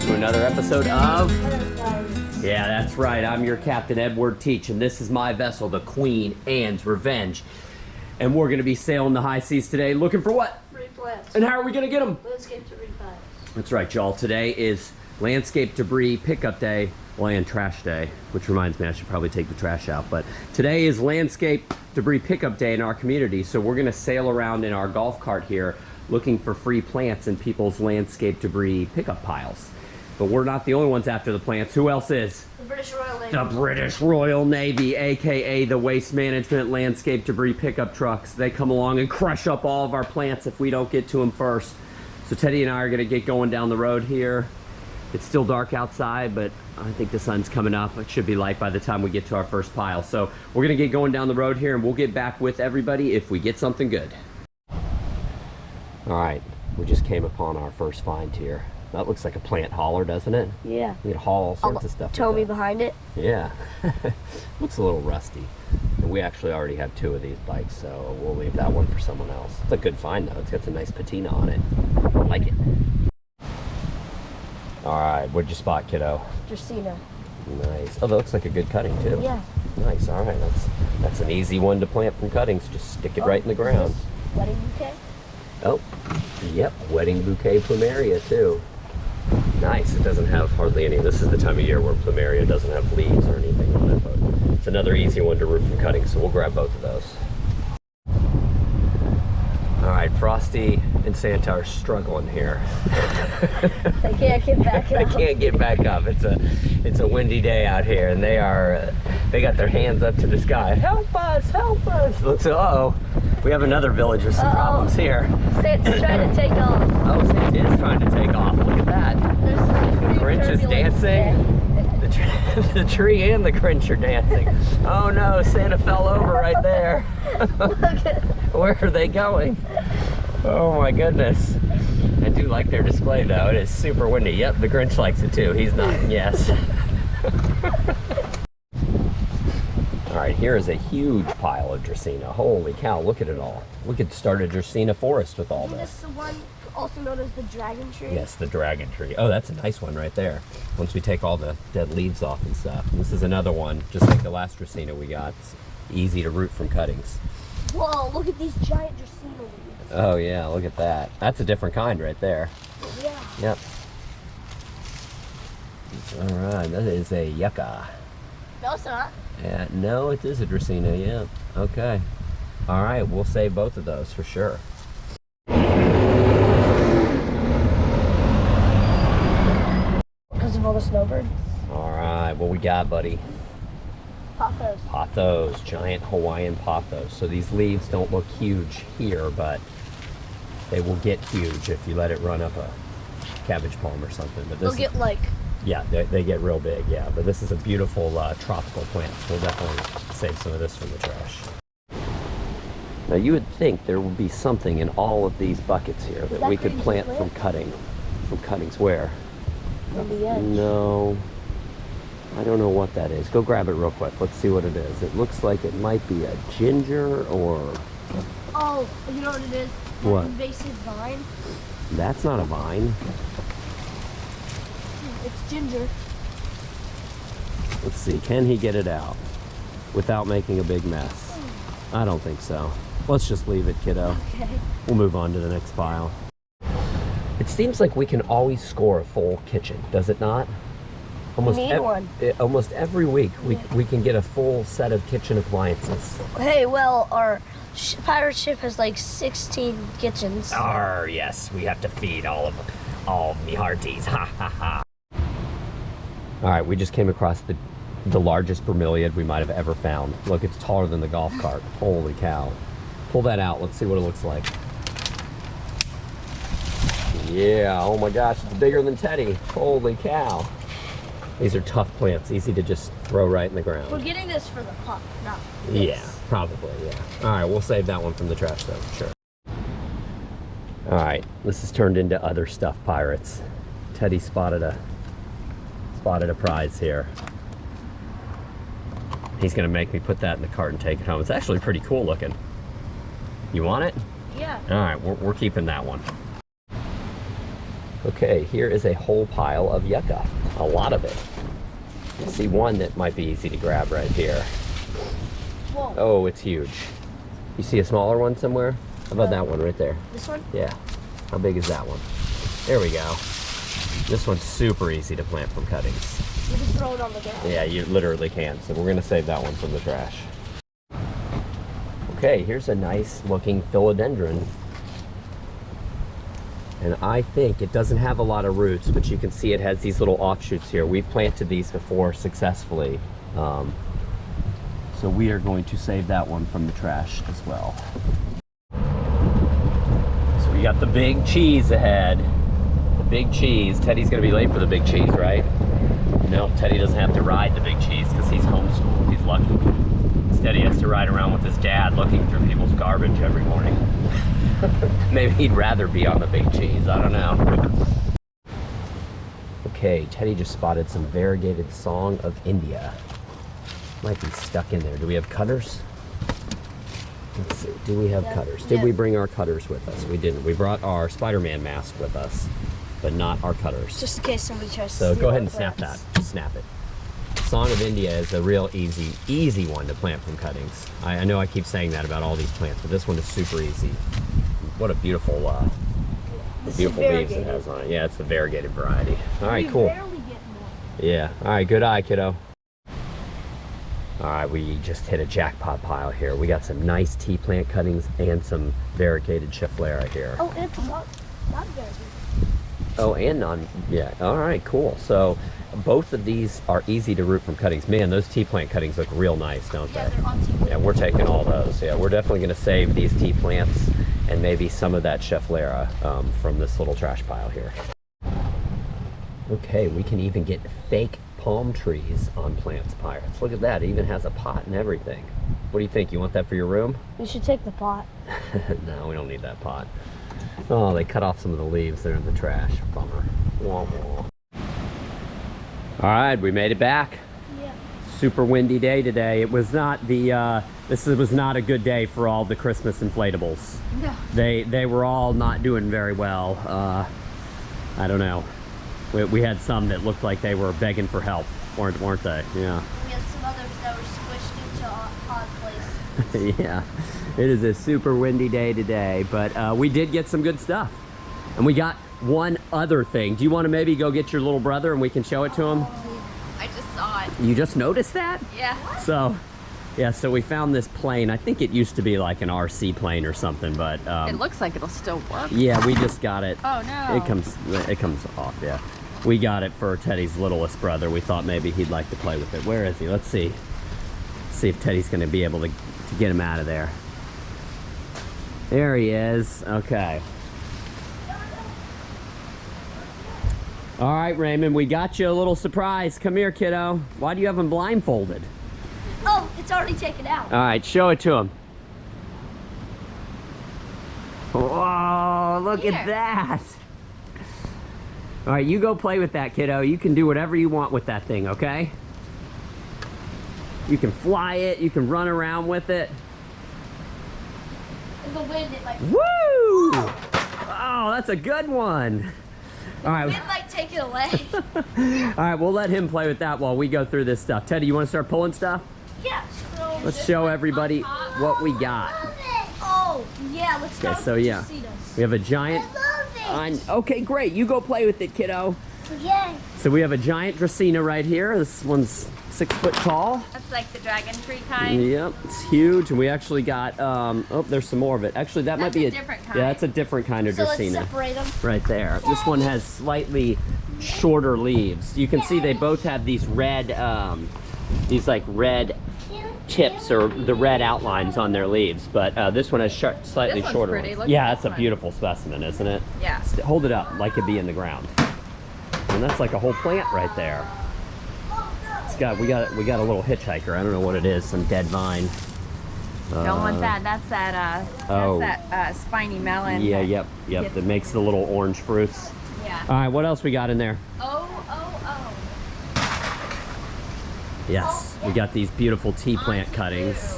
back to another episode of... Yeah, that's right. I'm your Captain Edward Teach, and this is my vessel, the Queen Anne's Revenge. And we're going to be sailing the high seas today, looking for what? Free plants. And how are we going to get them? Landscape debris piles. That's right, y'all. Today is landscape debris pickup day, and trash day, which reminds me I should probably take the trash out. But today is landscape debris pickup day in our community, so we're going to sail around in our golf cart here looking for free plants in people's landscape debris pickup piles. But we're not the only ones after the plants. Who else is? The British Royal Navy. The British Royal Navy, aka the Waste Management landscape debris pickup trucks. They come along and crush up all of our plants if we don't get to them first. So Teddy and I are going to get going down the road here. It's still dark outside, but I think the sun's coming up. It should be light by the time we get to our first pile. So we're going to get going down the road here, and we'll get back with everybody if we get something good. All right, we just came upon our first find here. That looks like a plant hauler, doesn't it? Yeah. You can haul all sorts of stuff. Toby behind it. Yeah. Looks a little rusty. And we actually already have 2 of these bikes, so we'll leave that one for someone else. It's a good find, though. It's got some nice patina on it. I like it. All right, what'd you spot, kiddo? Dracaena. Nice. Oh, that looks like a good cutting, too. Yeah. Nice. All right, that's an easy one to plant from cuttings. Just stick it right in the ground. Wedding bouquet? Oh, yep, wedding bouquet plumeria, too. Nice. It doesn't have hardly any. This is the time of year where plumeria doesn't have leaves or anything on it, but it's another easy one to root from cutting, so we'll grab both of those. All right, Frosty and Santa are struggling here. They can't get back up. They can't get back up. It's a windy day out here, and they got their hands up to the sky. Help us! Help us! Looks, uh-oh. We have another village with some problems here. Santa's trying to take off. Oh, Santa is trying to take off. Look at that. The Grinch is dancing. The tree and the Grinch are dancing. Oh no, Santa fell over right there. Where are they going? Oh my goodness. I do like their display though. It is super windy. Yep, the Grinch likes it too. He's nodding yes. Alright, here is a huge pile of Dracaena. Holy cow, look at it all. We could start a Dracaena forest with all this. This is the one also known as the dragon tree? Yes, the dragon tree. Oh, that's a nice one right there. Once we take all the dead leaves off and stuff. And this is another one, just like the last Dracaena we got. It's easy to root from cuttings. Whoa, look at these giant Dracaena leaves. Oh yeah, look at that. That's a different kind right there. Yeah. Yep. All right, that is a yucca. No, it's not. Yeah, no, it is a Dracaena, yeah. Okay. All right, we'll save both of those for sure. Because of all the snowbirds? All right, what we got, buddy? Pothos. Pothos, giant Hawaiian pothos. So these leaves don't look huge here, but they will get huge if you let it run up a cabbage palm or something. But They'll get like... Yeah, they get real big, yeah. But this is a beautiful tropical plant. We'll definitely save some of this from the trash. Now you would think there would be something in all of these buckets here that we could plant from cuttings. Where? On the edge. No, I don't know what that is. Go grab it real quick. Let's see what it is. It looks like it might be a ginger or... Oh, you know what it is? What? Invasive vine. That's not a vine. It's ginger. Let's see, can he get it out without making a big mess? I don't think so. Let's just leave it, kiddo. Okay. We'll move on to the next pile. It seems like we can always score a full kitchen, does it not? Almost every week we can get a full set of kitchen appliances. Hey, well, our pirate ship has like 16 kitchens. Yes, we have to feed all me hearties. Ha ha ha. All right, we just came across the largest bromeliad we might have ever found. Look, it's taller than the golf cart. Holy cow. Pull that out. Let's see what it looks like. Yeah, oh my gosh, it's bigger than Teddy. Holy cow. These are tough plants, easy to just throw right in the ground. We're getting this for the pot, not this. Yeah, probably, yeah. All right, we'll save that one from the trash though, sure. All right, this has turned into other stuff, pirates. Teddy spotted a prize here. He's gonna make me put that in the cart and take it home. It's actually pretty cool looking. You want it? Yeah. All right, we're keeping that one. Okay, here is a whole pile of yucca. A lot of it. I see one that might be easy to grab right here. Whoa. Oh, it's huge. You see a smaller one somewhere? How about that one right there? This one? Yeah. How big is that one? There we go. This one's super easy to plant from cuttings. You just throw it on the ground. Yeah, you literally can. So we're gonna save that one from the trash. Okay, here's a nice looking philodendron. And I think it doesn't have a lot of roots, but you can see it has these little offshoots here. We've planted these before successfully. So we are going to save that one from the trash as well. So we got the big cheese ahead. The big cheese. Teddy's gonna be late for the big cheese, right? No, Teddy doesn't have to ride the big cheese because he's homeschooled. He's lucky. Instead, he has to ride around with his dad looking through people's garbage every morning. Maybe he'd rather be on the big cheese. I don't know. Okay, Teddy just spotted some variegated Song of India. Might be stuck in there. Do we have cutters? Let's see. Do we have cutters? Did we bring our cutters with us? We didn't. We brought our Spider-Man mask with us, but not our cutters. Just in case somebody tries to So steal go ahead our and snap that. plants. Just snap it. Song of India is a real easy one to plant from cuttings. I know I keep saying that about all these plants, but this one is super easy. What a beautiful, beautiful leaves it has on it. Yeah, it's the variegated variety. All right, cool. Barely get more. Yeah. All right, good eye, kiddo. All right, we just hit a jackpot pile here. We got some nice tea plant cuttings and some variegated schefflera here. Oh, and it's not variegated. Oh, and yeah. All right, cool. So both of these are easy to root from cuttings. Man, those tea plant cuttings look real nice, don't Yeah, they? they're on tea. Yeah, we're taking all those. Yeah, we're definitely going to save these tea plants and maybe some of that schefflera from this little trash pile here. Okay, we can even get fake palm trees on Plants Pirates. Look at that, it even has a pot and everything. What do you think? You want that for your room? We should take the pot. No, we don't need that pot. Oh, they cut off some of the leaves. They're in the trash. Bummer. Wah, wah. All right, we made it back. Yeah. Super windy day today. It was not the, this was not a good day for all the Christmas inflatables. No. They were all not doing very well. I don't know. We had some that looked like they were begging for help, weren't they? Yeah. We had some others that were squished into odd places. Yeah, it is a super windy day today, but we did get some good stuff. And we got one other thing. Do you want to maybe go get your little brother and we can show it to him? I just saw it. You just noticed that? Yeah. So, yeah, so we found this plane. I think it used to be like an RC plane or something, but It looks like it'll still work. yeah, we just got it. Oh no. It comes off, yeah. We got it for Teddy's littlest brother. We thought maybe he'd like to play with it. Where is he? Let's see. See if Teddy's gonna be able to get him out of there. There he is. Okay. All right, Raymond, we got you a little surprise. Come here, kiddo. Why do you have him blindfolded? Oh, it's already taken out. All right, show it to him. Whoa, look at Here. that. All right, you go play with that, kiddo. You can do whatever you want with that thing, okay? You can fly it, you can run around with it. In the wind, it like Woo! Oh, that's a good one. All right. wind like take it away. All right, we'll let him play with that while we go through this stuff. Teddy, you want to start pulling stuff? Yeah. So Let's show everybody what we got. Oh, yeah. Let's start Okay, so with yeah, Jacitas. we have a giant. Okay, great. You go play with it, kiddo. Yay. So we have a giant Dracaena right here. This one's 6 foot tall. That's like the dragon tree kind. Yep, it's huge. And we actually got, oh, there's some more of it. Actually, that might That's be a different kind. Yeah, that's a different kind of So let's Dracaena. separate them. Right there. This one has slightly shorter leaves. You can see they both have these red, these like red tips or the red outlines on their leaves, but this one has slightly This one's pretty pretty. ones. Look Yeah, at that's this a one. beautiful specimen, isn't it? Yeah. Hold it up like it'd be in the ground. And that's like a whole plant right there. It's got we got a little hitchhiker. I don't know what it is, some dead vine. Don't want that. That's that. oh. That's that spiny melon. Yeah, that- yep. That makes the little orange fruits. Yeah. All right, what else we got in there? Oh. Yes, we got these beautiful tea plant cuttings.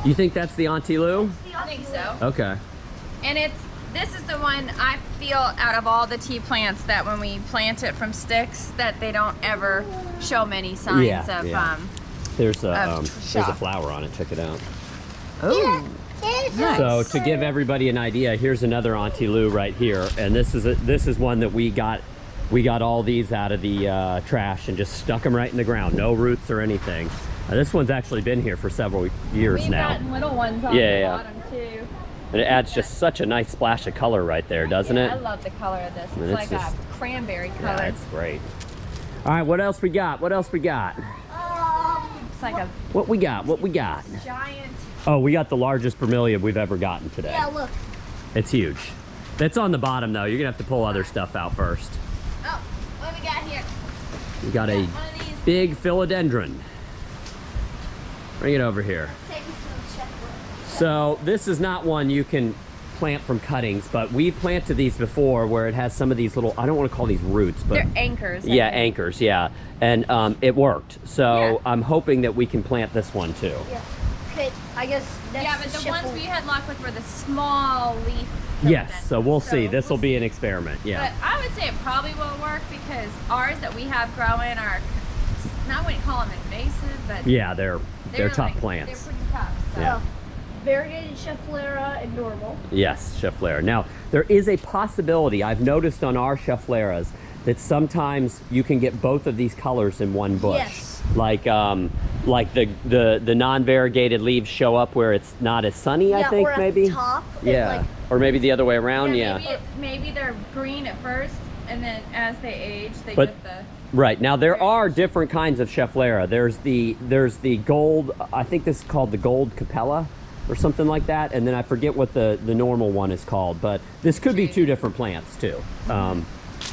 You think that's the Auntie Lou? I think so. Okay. And it's This is the one I feel out of all the tea plants that when we plant it from sticks that they don't ever show many signs of there's a shock. flower on it. Check it out. Oh, So to give everybody an idea, here's another Auntie Lou right here, and this is one that we got all these out of the trash and just stuck them right in the ground. No roots or anything. This one's actually been here for several years we've now. gotten little ones on the bottom too. And it adds just such a nice splash of color right there, doesn't it? I love the color of this. It's like a cranberry color. Yeah, it's great. All right, what else we got? What else we got? It's like a What we got? What we got? giant. Oh, we got the largest bromeliad we've ever gotten today. Yeah, look. It's huge. That's on the bottom though. You're gonna have to pull other stuff out first. Oh, what do we got here? We got a One of these. big philodendron. Bring it over here. Take me to the checkbook. So this is not one you can plant from cuttings, but we planted these before where it has some of these little, I don't want to call these roots, but They're anchors. I yeah, think. anchors, yeah. And it worked. So Yeah. I'm hoping that we can plant this one too. Yeah. Okay, I guess that's Yeah, but the ones we had luck with were the small leaf. Yes, so we'll see. So This will we'll be an experiment, yeah. But I would say it probably will work because ours that we have growing are, I wouldn't call them invasive, but Yeah, they're tough like, plants. They're pretty tough. So. Yeah. variegated Schefflera and normal. Yes, Schefflera. Now, there is a possibility, I've noticed on our Scheffleras, that sometimes you can get both of these colors in one bush. Yes. Like the non-variegated leaves show up where it's not as sunny, I think, or at maybe. the top. Yeah, or maybe the other way around, yeah. Maybe they're green at first, and then as they age, they But- get the. Right, now there are different kinds of Schefflera. There's the gold, I think this is called the gold capella or something like that, and then I forget what the normal one is called, but this could be two different plants too.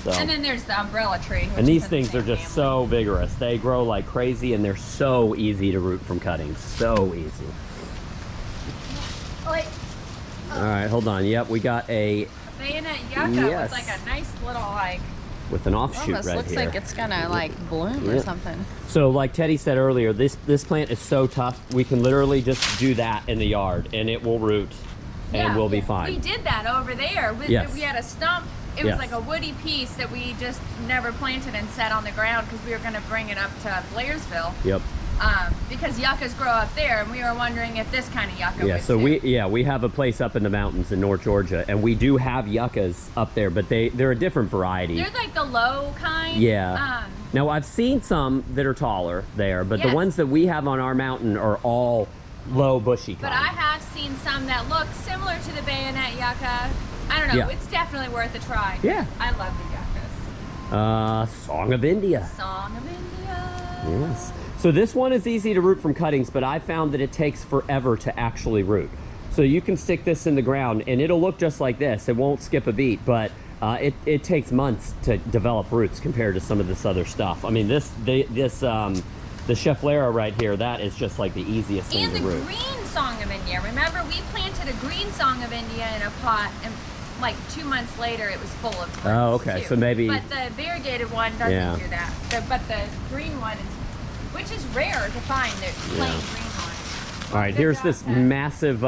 So. And then there's the umbrella tree. Which And these is in the things are same just family. so vigorous. They grow like crazy and they're so easy to root from cuttings. So easy. Oh, wait. All right, hold on. Yep, we got a, Bayonet yucca Yes. with like a nice little like. with an offshoot Almost right looks here. like it's gonna like bloom or Yeah. something. So like Teddy said earlier, this plant is so tough, we can literally just do that in the yard and it will root and Yeah. we'll be We fine. did that over there. Yes. We had a stump. It was Yes. like a woody piece that we just never planted and set on the ground because we were going to bring it up to Blairsville. Yep. Because yuccas grow up there, and we were wondering if this kind of yucca Yeah, would so too. we have a place up in the mountains in North Georgia and we do have yuccas up there, but they're a different variety. They're like the low kind. Yeah. Now I've seen some that are taller there, but the Yes. ones that we have on our mountain are all low bushy kind. But I have seen some that look similar to the bayonet yucca. I don't know. Yeah. It's definitely worth a try. Yeah. I love the yuccas. Song of India. Song of India. Yes. So this one is easy to root from cuttings, but I found that it takes forever to actually root. So you can stick this in the ground and it'll look just like this. It won't skip a beat, but it takes months to develop roots compared to some of this other stuff. I mean, the Schefflera right here, that is just like the easiest thing And to the root. green Song of India. Remember, we planted a green Song of India in a pot, and like 2 months later, it was full of fruits. Oh, okay. too. So maybe. But the variegated one doesn't Yeah. do that. But the green one is, which is rare to find, the plain Yeah. green one. All right, Good here's job, this Ted. massive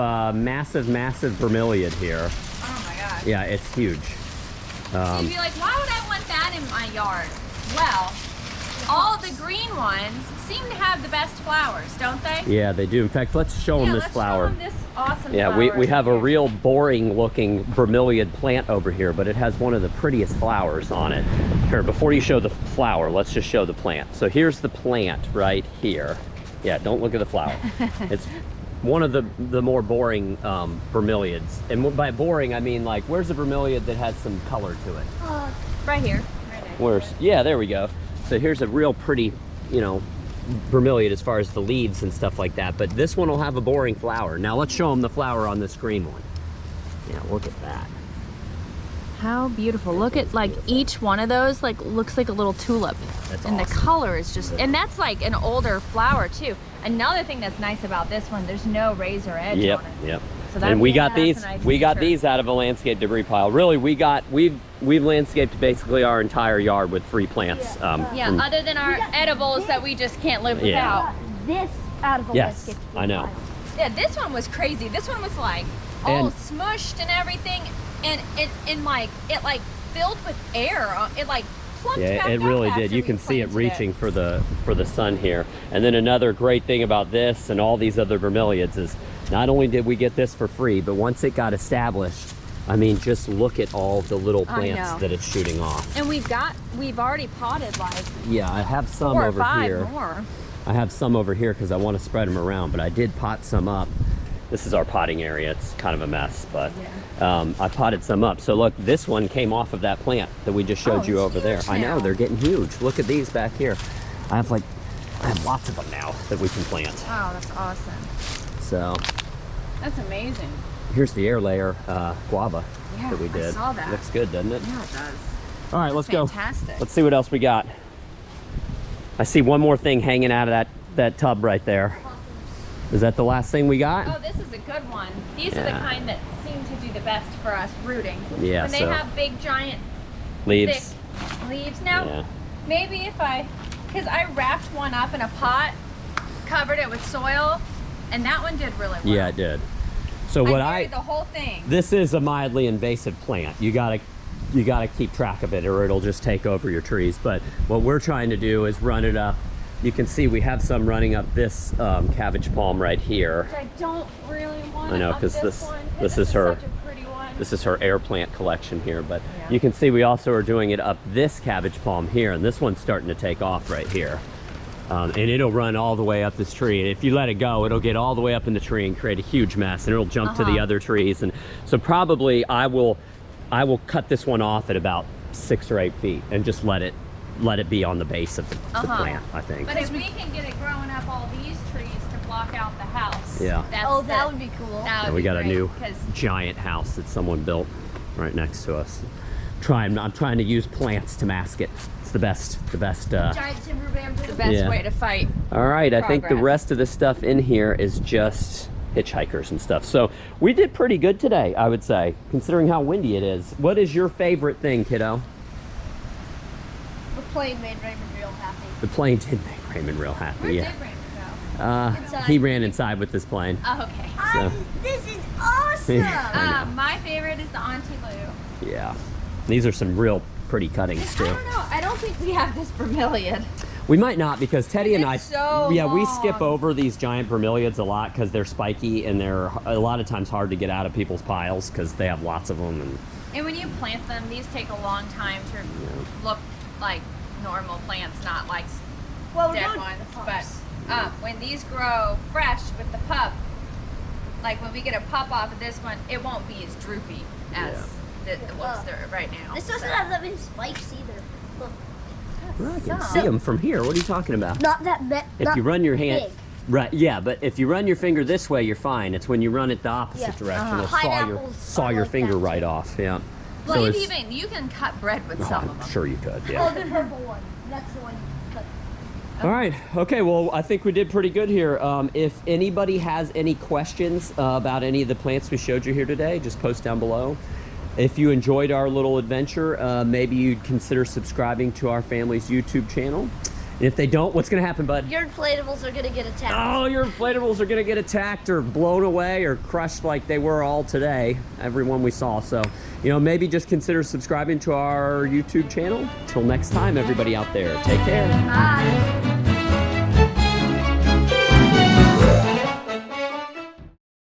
bromeliad here. Oh my gosh. Yeah, it's huge. So you'd be like, why would I want that in my yard? Well, all the green ones seem to have the best flowers, don't they? Yeah, they do. In fact, let's show them Yeah, this let's flower. show 'em this awesome Yeah, flower we have a here. real boring looking bromeliad plant over here, but it has one of the prettiest flowers on it. Here, before you show the flower, let's just show the plant. So here's the plant right here. Yeah, don't look at the flower. It's one of the more boring bromeliads. And by boring, I mean like, where's the bromeliad that has some color to it? Right here. Right there. Where's, yeah, there we go. So here's a real pretty, you know, bromeliad as far as the leaves and stuff like that. But this one will have a boring flower. Now let's show them the flower on this green one. Yeah, look at that. How beautiful. Look at like each one of those like looks like a little tulip. That's and awesome. the color is just, and that's like an older flower too. Another thing that's nice about this one, there's no razor edge Yep, on it. yep. So And we got that's a these. nice We got feature. these out of a landscape debris pile. Really, we've landscaped basically our entire yard with free plants. Yeah, from- other than our edibles that we just can't live Yeah. without. This out of a Yes, landscape. I know. Yeah, this one was crazy. This one was like all And- smushed and everything. and like it like filled with air. It like plumped Yeah, back it up really after did. You we can see it planted reaching for the sun here. And then another great thing about this and all these other bromeliads is not only did we get this for free, but once it got established, I mean, just look at all the little plants that it's shooting off. And we've already potted like Yeah, I have some 4 or over 5 here. more. I have some over here because I want to spread them around, but I did pot some up. This is our potting area. It's kind of a mess, but I potted some up. So look, this one came off of that plant that we just showed you over there. I know, they're getting huge. Look at these back here. I have lots of them now that we can plant. Wow, that's awesome. So That's amazing. here's the air layer guava Yeah, that we did. I saw that. Looks good, doesn't it? Yeah, it does. All right, let's go. Fantastic. Let's see what else we got. I see one more thing hanging out of that tub right there. Is that the last thing we got? Oh, this is a good one. These are the kind that seem to do the best for us rooting. Yeah, When they so- have big, giant, Leaves. thick leaves. Now, Yeah. maybe because I wrapped one up in a pot, covered it with soil, and that one did really well. Yeah, it did. So what buried the whole thing. this is a mildly invasive plant. You gotta keep track of it or it'll just take over your trees. But what we're trying to do is run it up. You can see we have some running up this cabbage palm right here. Which I don't really want. I know, up 'cause this this- one, this is her- such a pretty one. This is her air plant collection here, but Yeah. you can see we also are doing it up this cabbage palm here, and this one's starting to take off right here. And it'll run all the way up this tree. And if you let it go, it'll get all the way up in the tree and create a huge mess, and it'll jump to the other trees. And so probably I will cut this one off at about 6 or 8 feet and just let it be on the base of the plant, I think. But if we can get it growing up all these trees to block out the house, Yeah. That would be cool. Yeah, we got a new giant house that someone built right next to us. I'm trying to use plants to mask it. It's the best. Giant timber bamboo. the best Yeah. way to fight. All right, I think the Progress. rest of the stuff in here is just hitchhikers and stuff. So we did pretty good today, I would say, considering how windy it is. What is your favorite thing, kiddo? The plane made Raymond real happy. The plane did make Raymond real happy. Where Yeah. did Raymond go? He ran inside with this plane. Oh, okay. So, This is awesome. I know. My favorite is the Auntie Lou. yeah. These are some real pretty cuttings I too. don't know. I don't think we have this bromeliad. We might not because Teddy and I, It's so we long. skip over these giant bromeliads a lot because they're spiky and they're a lot of times hard to get out of people's piles because they have lots of them. And when you plant them, these take a long time to look like normal plants, not like Well, dead not ones. pups. But when these grow fresh with the pup, like when we get a pup off of this one, it won't be as droopy as the ones that are right now. This doesn't have that many spikes either. Look, Well, I can see them from here. What are you talking about? not that If you run your hand, big. right? Yeah, but if you run your finger this way, you're fine. It's when you run it the opposite Yeah. direction, it'll Pineapples saw are your like finger that, right too. off. Yeah. Well, it's- you can cut bread with Oh, some of I'm them. sure you could. Oh, Yeah. the purple one. That's the one you cut. All right. Okay. Well, I think we did pretty good here. If anybody has any questions about any of the plants we showed you here today, just post down below. If you enjoyed our little adventure, maybe you'd consider subscribing to our family's YouTube channel. And if they don't, what's going to happen, bud? Your inflatables are gonna get attacked. Oh, your inflatables are going to get attacked or blown away or crushed like they were all today. Everyone we saw. So, maybe just consider subscribing to our YouTube channel. Till next time, everybody out there, take care. Bye.